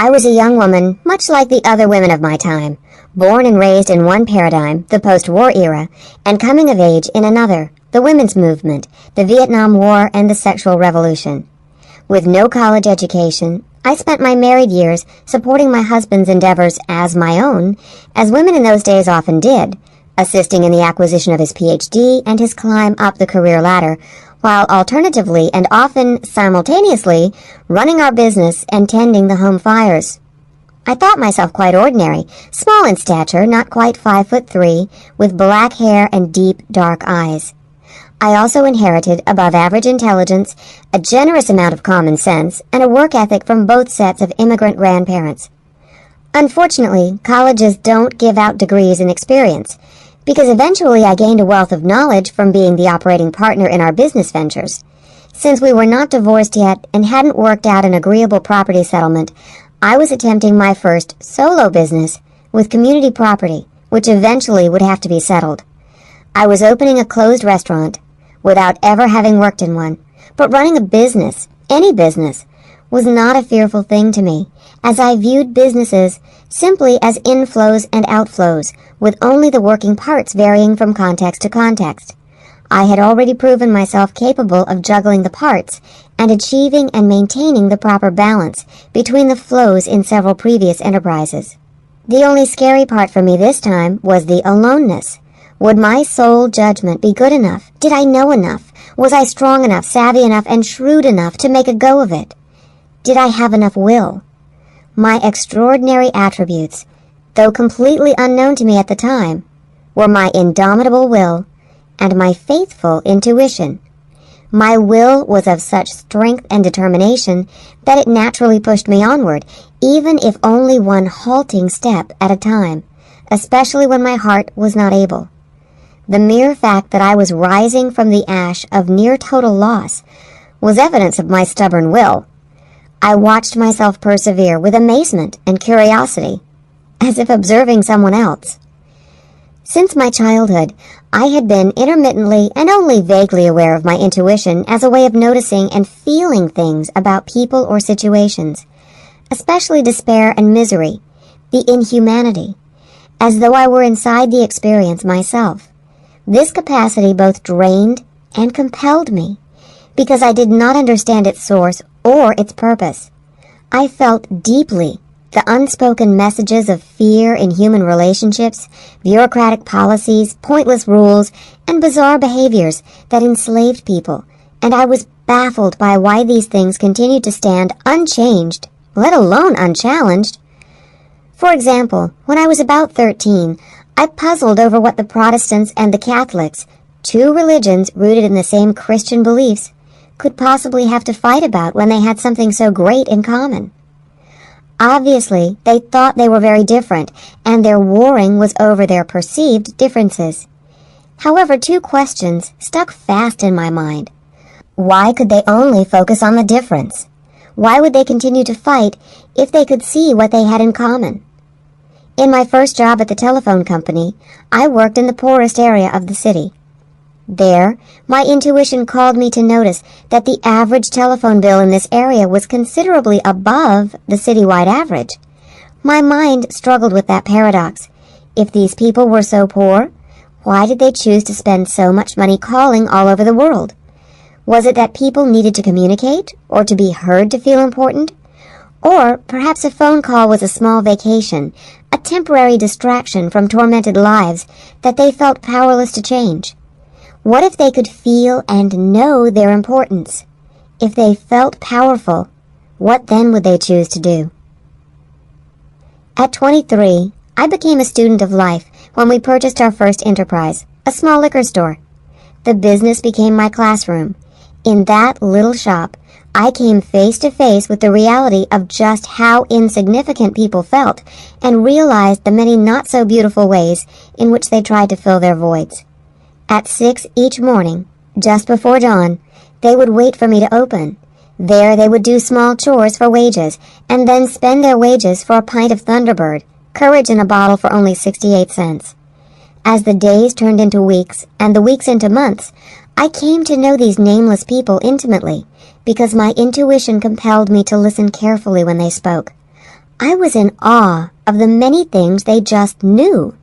I was a young woman, much like the other women of my time, born and raised in one paradigm, the post-war era, and coming of age in another, the women's movement, the Vietnam War, and the sexual revolution. With no college education, I spent my married years supporting my husband's endeavors as my own, as women in those days often did, assisting in the acquisition of his Ph.D. and his climb up the career ladder, while alternatively and often simultaneously running our business and tending the home fires. I thought myself quite ordinary, small in stature, not quite 5'3", with black hair and deep, dark eyes. I also inherited above-average intelligence, a generous amount of common sense, and a work ethic from both sets of immigrant grandparents. Unfortunately, colleges don't give out degrees in experience, because eventually I gained a wealth of knowledge from being the operating partner in our business ventures. Since we were not divorced yet and hadn't worked out an agreeable property settlement, I was attempting my first solo business with community property, which eventually would have to be settled. I was opening a closed restaurant without ever having worked in one, but running a business, any business, was not a fearful thing to me, as I viewed businesses simply as inflows and outflows, with only the working parts varying from context to context. I had already proven myself capable of juggling the parts and achieving and maintaining the proper balance between the flows in several previous enterprises. The only scary part for me this time was the aloneness. Would my soul judgment be good enough? Did I know enough? Was I strong enough, savvy enough, and shrewd enough to make a go of it? Did I have enough will? My extraordinary attributes, though completely unknown to me at the time, were my indomitable will and my faithful intuition. My will was of such strength and determination that it naturally pushed me onward, even if only one halting step at a time, especially when my heart was not able. The mere fact that I was rising from the ash of near total loss was evidence of my stubborn will. I watched myself persevere with amazement and curiosity, as if observing someone else. Since my childhood, I had been intermittently and only vaguely aware of my intuition as a way of noticing and feeling things about people or situations, especially despair and misery, the inhumanity, as though I were inside the experience myself. This capacity both drained and compelled me, because I did not understand its source or its purpose. I felt deeply the unspoken messages of fear in human relationships, bureaucratic policies, pointless rules, and bizarre behaviors that enslaved people, and I was baffled by why these things continued to stand unchanged, let alone unchallenged. For example, when I was about 13, I puzzled over what the Protestants and the Catholics, two religions rooted in the same Christian beliefs, could possibly have to fight about when they had something so great in common. Obviously, they thought they were very different, and their warring was over their perceived differences. However, two questions stuck fast in my mind. Why could they only focus on the difference? Why would they continue to fight if they could see what they had in common? In my first job at the telephone company, I worked in the poorest area of the city. There, my intuition called me to notice that the average telephone bill in this area was considerably above the citywide average. My mind struggled with that paradox. If these people were so poor, why did they choose to spend so much money calling all over the world? Was it that people needed to communicate, or to be heard to feel important? Or perhaps a phone call was a small vacation, a temporary distraction from tormented lives that they felt powerless to change. What if they could feel and know their importance? If they felt powerful, what then would they choose to do? At 23, I became a student of life when we purchased our first enterprise, a small liquor store. The business became my classroom. In that little shop, I came face to face with the reality of just how insignificant people felt and realized the many not-so-beautiful ways in which they tried to fill their voids. At 6 each morning, just before dawn, they would wait for me to open. There they would do small chores for wages, and then spend their wages for a pint of Thunderbird, courage in a bottle for only 68 cents. As the days turned into weeks, and the weeks into months, I came to know these nameless people intimately, because my intuition compelled me to listen carefully when they spoke. I was in awe of the many things they just knew.